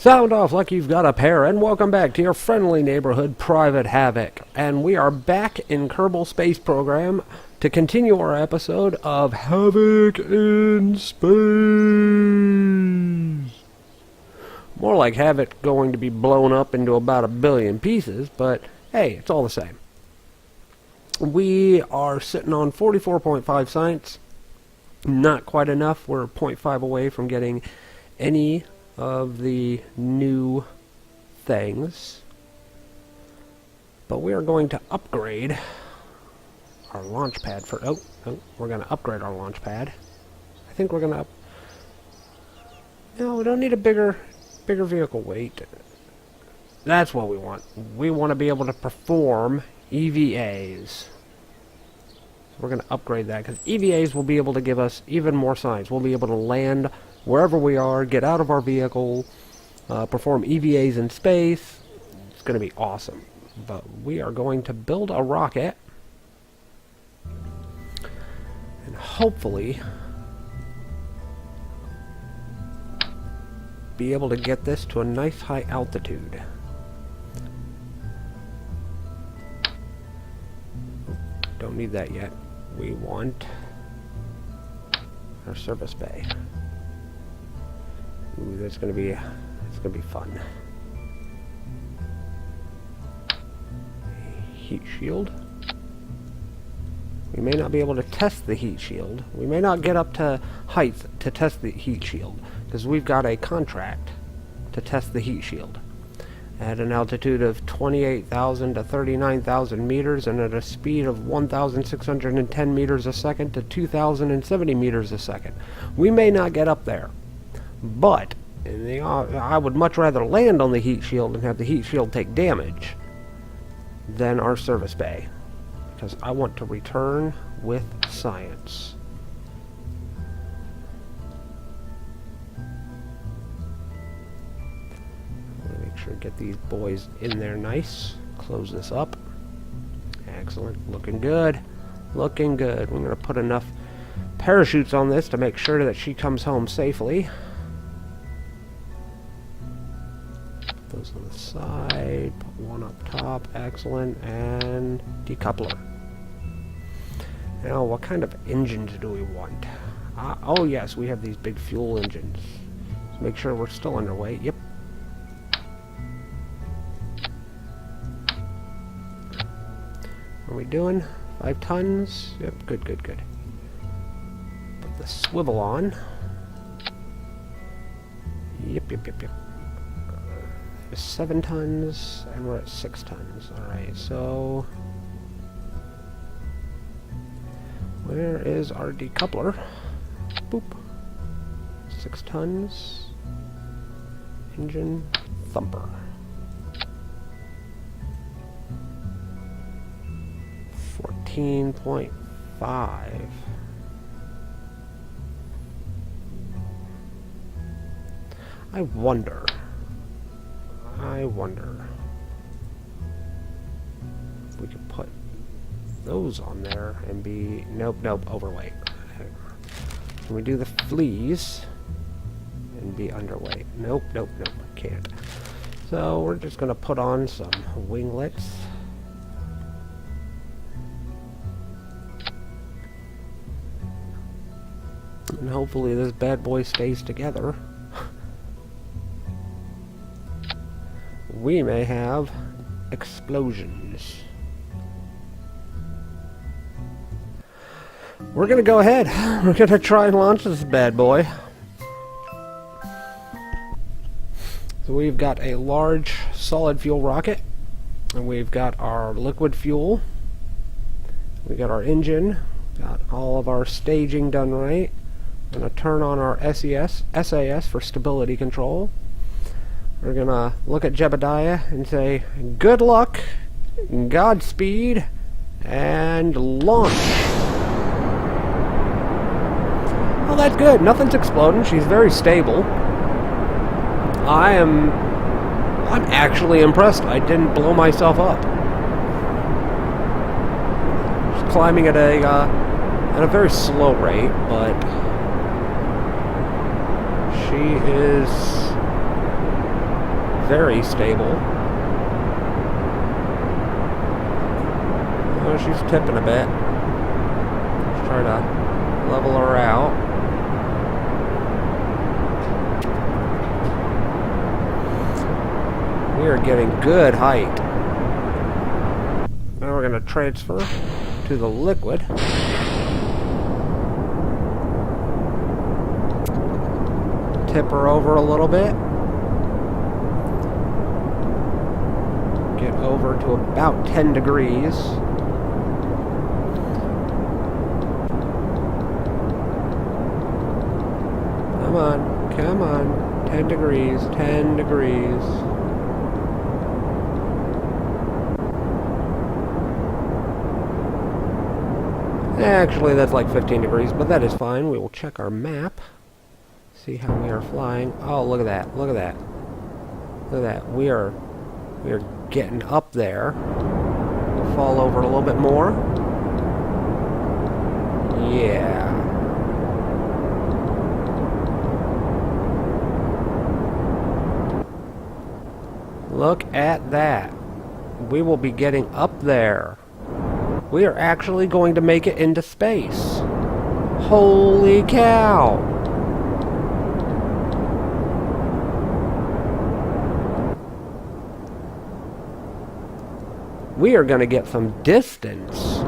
Sound off like you've got a pair, and welcome back to your friendly neighborhood Private Havok. And we are back in Kerbal Space Program to continue our episode of Havok in Space. More like Havok going to be blown up into about 1 billion pieces, but hey, it's all the same. We are sitting on 44.5 science. Not quite enough. We're 0.5 away from getting any of the new things, but we are going to upgrade our launch pad for we're going to upgrade our launch pad. I think we're going to no, we don't need a bigger vehicle weight. That's what we want. We want to be able to perform EVAs. So we're going to upgrade that because EVAs will be able to give us even more science. We'll be able to land wherever we are, get out of our vehicle, perform EVAs in space. It's going to be awesome. But we are going to build a rocket and hopefully be able to get this to a nice high altitude. Don't need that yet. We want our service bay. Ooh, it's gonna be fun. Heat shield. We may not be able to test the heat shield. We may not get up to height to test the heat shield because we've got a contract to test the heat shield at an altitude of 28,000 to 39,000 meters and at a speed of 1,610 meters a second to 2,070 meters a second. We may not get up there. But I would much rather land on the heat shield and have the heat shield take damage than our service bay, because I want to return with science. Make sure to get these boys in there nice. Close this up. Excellent. Looking good. Looking good. We're going to put enough parachutes on this to make sure that she comes home safely. Those on the side, put one up top, excellent, and decoupler. Now, what kind of engines do we want? Oh yes, we have these big fuel engines. Let's make sure we're still underweight. Yep. Are we doing 5 tons? Yep, good. Put the swivel on. Yep. 7 tons, and we're at 6 tons. Alright, so where is our decoupler? Boop. 6 tons. Engine thumper. 14.5. I wonder if we could put those on there and be... Nope, overweight. Can we do the fleas and be underweight? Nope, can't. So we're just going to put on some winglets. And hopefully this bad boy stays together. We may have explosions. We're gonna go ahead. We're gonna try and launch this bad boy. So we've got a large solid fuel rocket, and we've got our liquid fuel. We got our engine. Got all of our staging done right. We're gonna turn on our SAS for stability control. We're gonna look at Jebediah and say, good luck, Godspeed, and launch. Oh, that's good. Nothing's exploding. She's very stable. I'm actually impressed. I didn't blow myself up. She's climbing at a very slow rate, but she is very stable. Oh, she's tipping a bit. Let's try to level her out. We are getting good height. Now we're going to transfer to the liquid. Tip her over a little bit. Get over to about 10 degrees. Come on, come on. 10 degrees, 10 degrees. Actually, that's like 15 degrees, but that is fine. We will check our map. See how we are flying. Oh, look at that. Look at that. Look at that. We are getting up there. We'll fall over a little bit more. Yeah. Look at that. We will be getting up there. We are actually going to make it into space. Holy cow! We are going to get some distance.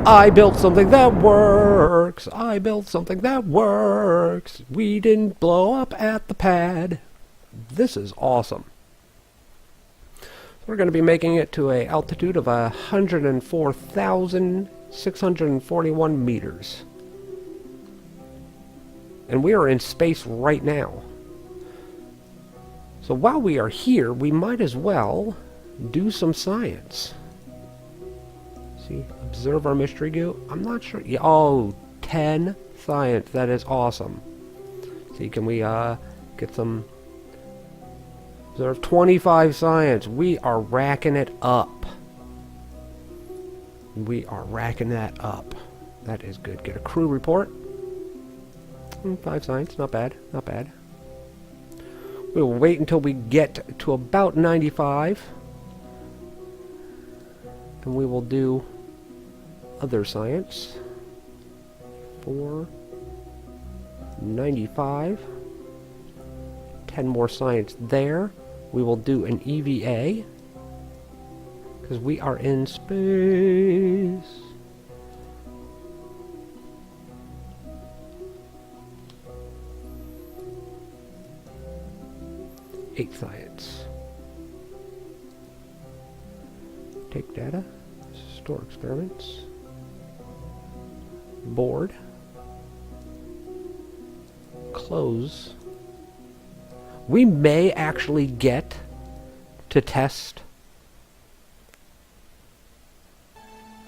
I built something that works. I built something that works. We didn't blow up at the pad. This is awesome. We're going to be making it to an altitude of 104,641 meters. And we are in space right now. So while we are here, we might as well do some science. See, observe our mystery goo. I'm not sure. Yeah, oh, 10 science. That is awesome. See, can we get some... Observe 25 science. We are racking it up. We are racking that up. That is good. Get a crew report. 5 science. Not bad. Not bad. We will wait until we get to about 95. And we will do other science. 4. 95. 10 more science there. We will do an EVA. Because we are in space. Eight science. Take data. Store experiments. Board. Close. We may actually get to test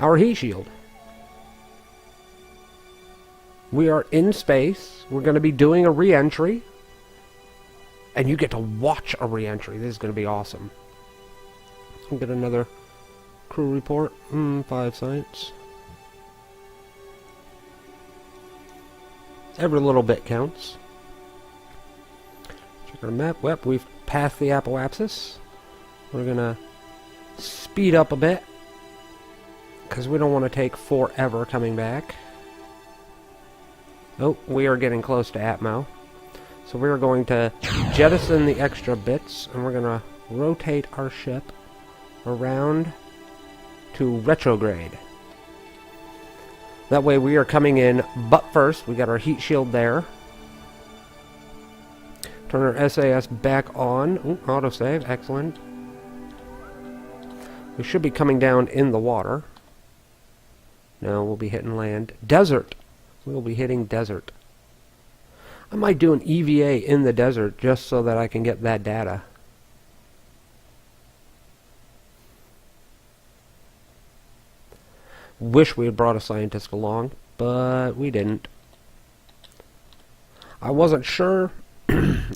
our heat shield. We are in space. We're going to be doing a re-entry. And you get to watch a re-entry. This is going to be awesome. We'll get another crew report. 5 science. Every little bit counts. Check our map. Well, we've passed the apoapsis. We're going to speed up a bit. Because we don't want to take forever coming back. Oh, we are getting close to Atmo. So we're going to jettison the extra bits, and we're going to rotate our ship around to retrograde. That way we are coming in butt first. We got our heat shield there. Turn our SAS back on. Ooh, autosave, excellent. We should be coming down in the water. No, we'll be hitting land. Desert. We'll be hitting desert. I might do an EVA in the desert just so that I can get that data. Wish we had brought a scientist along, but we didn't. I wasn't sure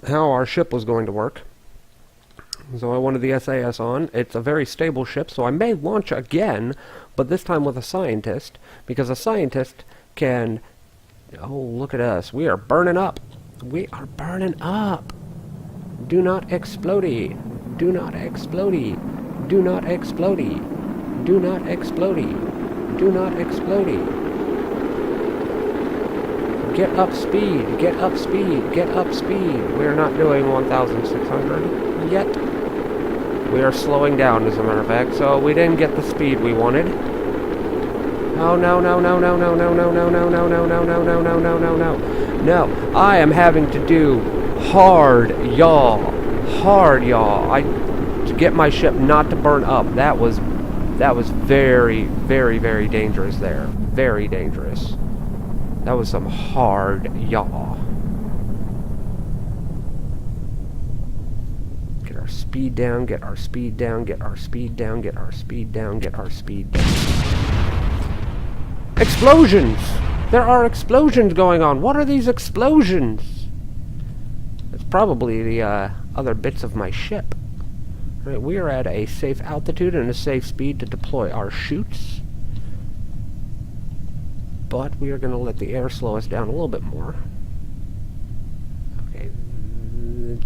how our ship was going to work, so I wanted the SAS on. It's a very stable ship, so I may launch again, but this time with a scientist, because a scientist can... Oh, look at us. We are burning up. We are burning up. Do not explody. Do not explody. Do not explody. Do not explody. Do not explody. Get up speed. Get up speed. Get up speed. We're not doing 1,600 yet. We are slowing down, as a matter of fact, so we didn't get the speed we wanted. Oh, no, no, no, no, no, no, no, no, no, no, no, no, no, no, no, no, no, no. No, I am having to do hard yaw. Hard yaw. To get my ship not to burn up. That was very, very, very dangerous there. Very dangerous. That was some hard yaw. Get our speed down, get our speed down, get our speed down, get our speed down, get our speed down. Explosions! There are explosions going on. What are these explosions? It's probably the other bits of my ship. Right, we are at a safe altitude and a safe speed to deploy our chutes. But we are going to let the air slow us down a little bit more. Okay,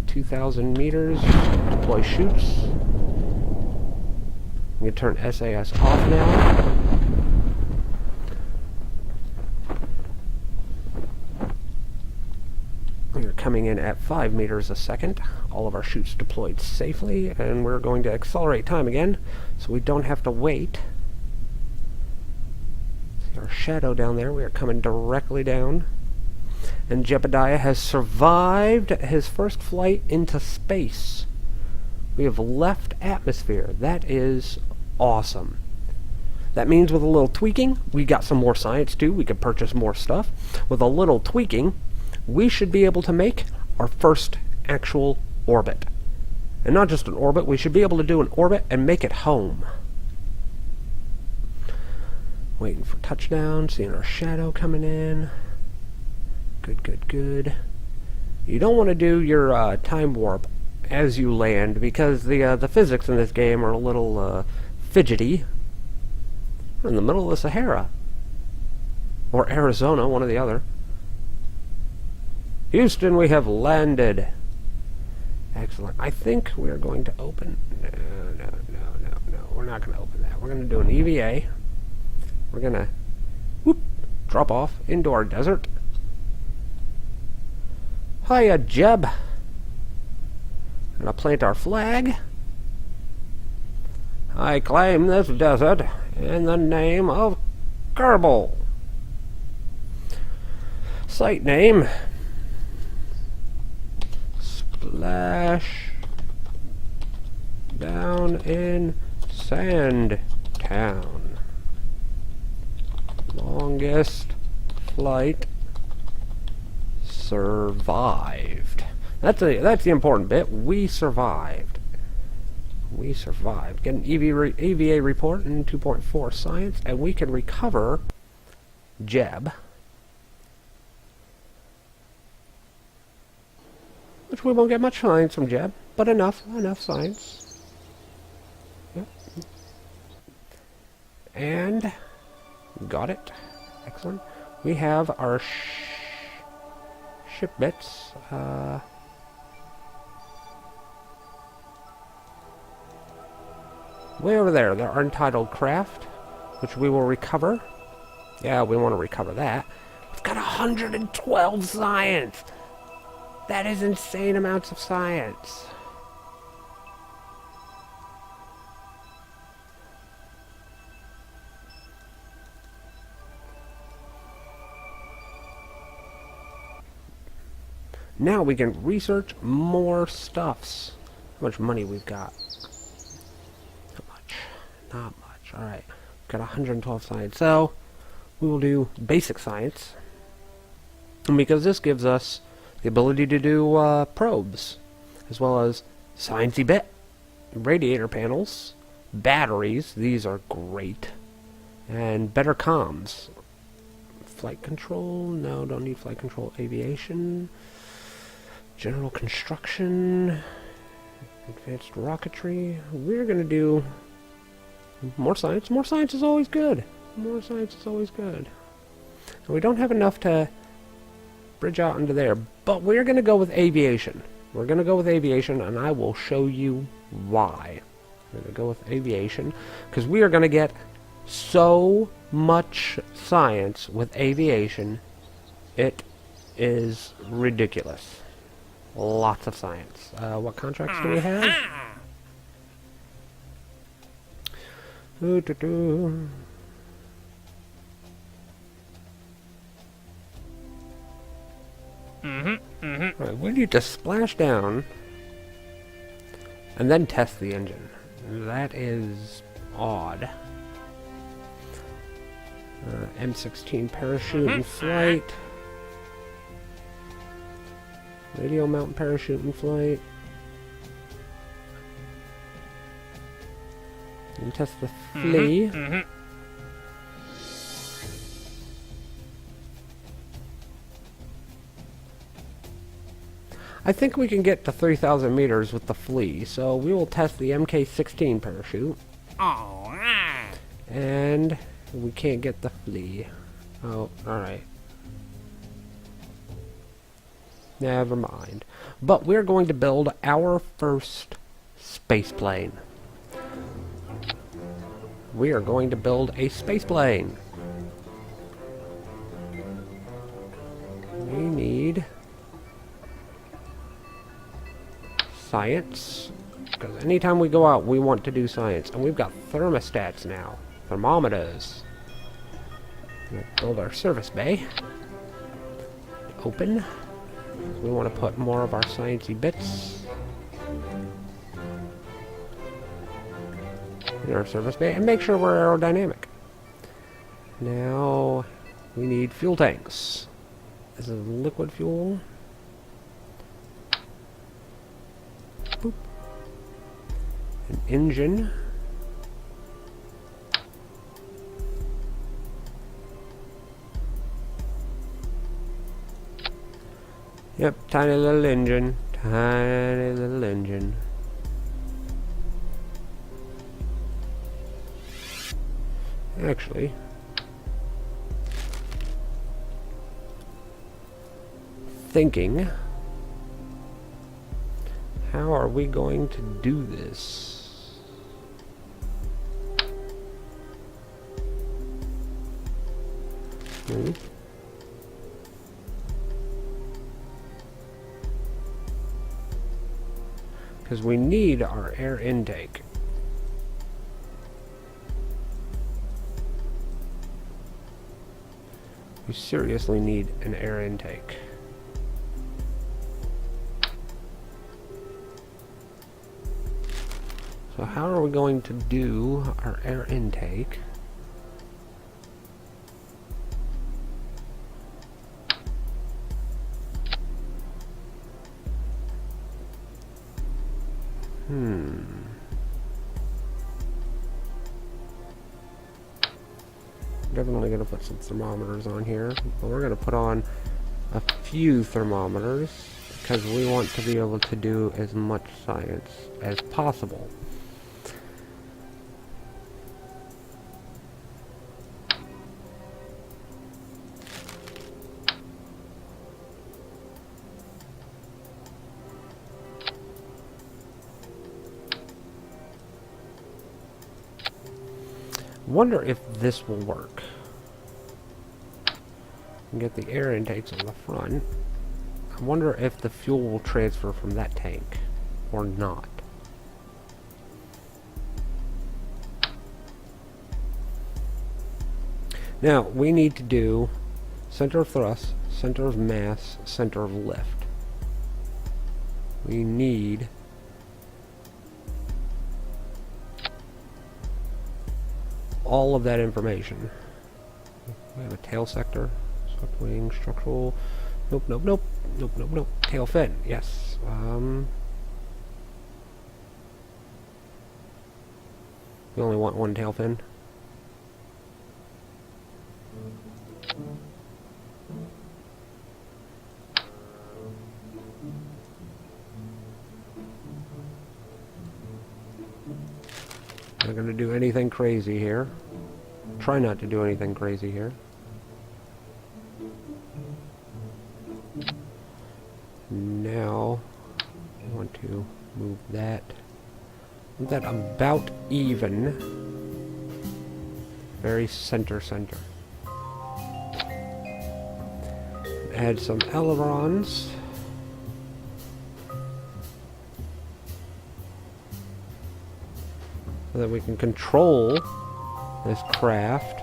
2,000 meters. Deploy chutes. I'm going to turn SAS off now. We're coming in at 5 meters a second. All of our chutes deployed safely, and we're going to accelerate time again so we don't have to wait. See our shadow down there. We are coming directly down. And Jebediah has survived his first flight into space. We have left atmosphere. That is awesome. That means with a little tweaking, we got some more science too. We could purchase more stuff. With a little tweaking, we should be able to make our first actual orbit. And not just an orbit, we should be able to do an orbit and make it home. Waiting for touchdown, seeing our shadow coming in. Good, good, good. You don't want to do your time warp as you land because the physics in this game are a little fidgety. We're in the middle of the Sahara. Or Arizona, one or the other. Houston, we have landed. Excellent. I think we are going to open... No. We're not going to open that. We're going to do an EVA. We're going to drop off into our desert. Hiya, Jeb. Going to plant our flag. I claim this desert in the name of Kerbal. Site name... Splash down in Sandtown. Longest flight survived. That's the important bit. We survived. We survived. Get an EVA report in 2.4 science, and we can recover Jeb. Which we won't get much science from Jeb, but enough science. Yep. And got it. Excellent. We have our ship bits. Way over there, there are entitled craft, which we will recover. Yeah, we want to recover that. We've got 112 science. That is insane amounts of science. Now we can research more stuffs. How much money we've got? Not much. Not much. Alright. We've got 112 science. So, we will do basic science. And because this gives us the ability to do probes, as well as sciencey bit, radiator panels, batteries, these are great, and better comms. Flight control, no, don't need flight control. Aviation, general construction, advanced rocketry. We're going to do more science. More science is always good. More science is always good. And we don't have enough to bridge out into there. But we're going to go with aviation. We're going to go with aviation, and I will show you why. We're going to go with aviation, because we are going to get so much science with aviation. It is ridiculous. Lots of science. What contracts do we have? Right, we need to splash down and then test the engine. That is odd. M16 parachute in flight. Radio mount parachute in flight. And test the flea. I think we can get to 3,000 meters with the flea, so we will test the MK16 parachute. And we can't get the flea. Oh, alright. Never mind. But we're going to build our first space plane. We are going to build a space plane. We need science, because anytime we go out we want to do science, and we've got thermostats now, thermometers. We'll build our service bay. Open. We want to put more of our sciencey bits in our service bay and make sure we're aerodynamic. Now we need fuel tanks. This is liquid fuel. Boop. An engine. Yep, tiny little engine. Tiny little engine. Actually, thinking, how are we going to do this? Because we need our air intake. We seriously need an air intake. So how are we going to do our air intake? Definitely going to put some thermometers on here. But we're going to put on a few thermometers because we want to be able to do as much science as possible. Wonder if this will work. Get the air intakes on the front. I wonder if the fuel will transfer from that tank or not. Now we need to do center of thrust, center of mass, center of lift. We need all of that information. We have a tail sector, swept wing, structural. Nope, nope, nope, nope, nope, nope. Tail fin, yes. We only want one tail fin. Not going to do anything crazy here. Try not to do anything crazy here. Now, I want to move that about even. Very center. Add some ailerons. So that we can control this craft.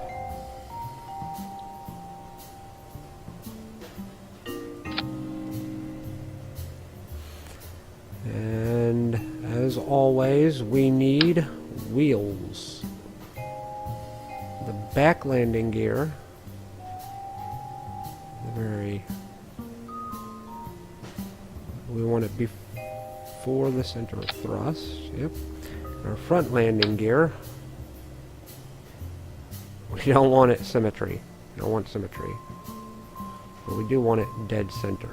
And as always, we need wheels. The back landing gear. We want it before the center of thrust. Yep. Our front landing gear. We don't want it symmetry. We don't want symmetry. But we do want it dead center.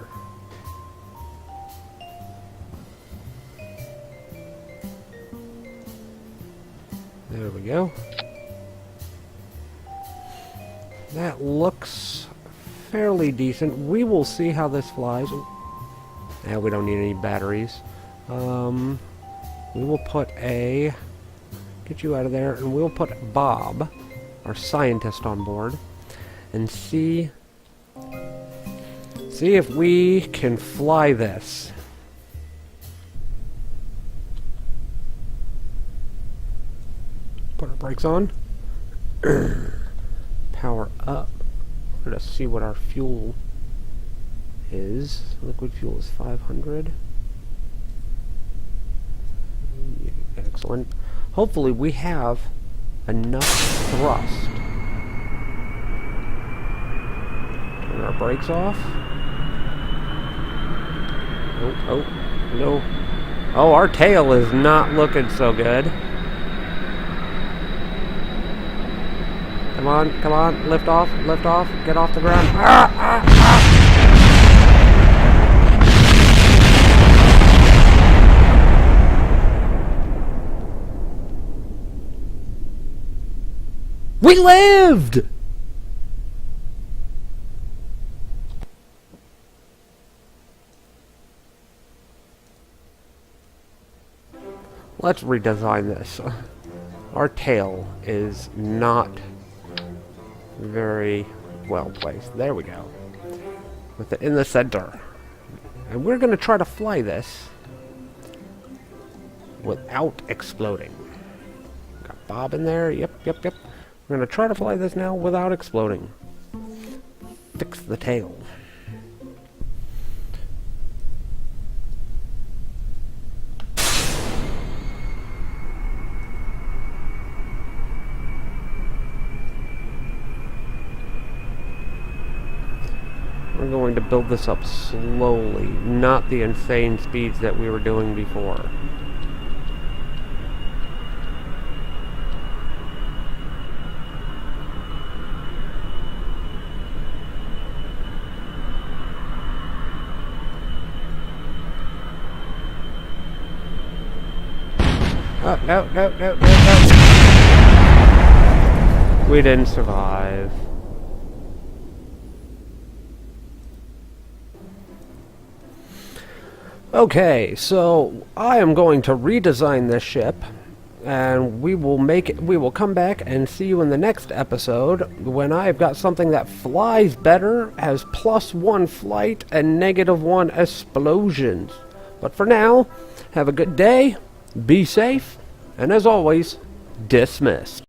There we go. That looks fairly decent. We will see how this flies. Yeah, we don't need any batteries. We will put get you out of there, and we'll put Bob, our scientist, on board, and see if we can fly this. Put our brakes on. Power up. Let us see what our fuel is. Liquid fuel is 500. Excellent. Hopefully we have enough thrust. Turn our brakes off. Oh, no. Oh, our tail is not looking so good. Come on, lift off, get off the ground. We lived! Let's redesign this. Our tail is not very well placed. There we go. With it in the center. And we're going to try to fly this without exploding. Got Bob in there. Yep. We're going to try to fly this now without exploding. Fix the tail. We're going to build this up slowly, not the insane speeds that we were doing before. Oh, no. We didn't survive. Okay, so I am going to redesign this ship, and we will come back and see you in the next episode when I've got something that flies better, has +1 flight and -1 explosions. But for now, have a good day, be safe, and as always, dismissed.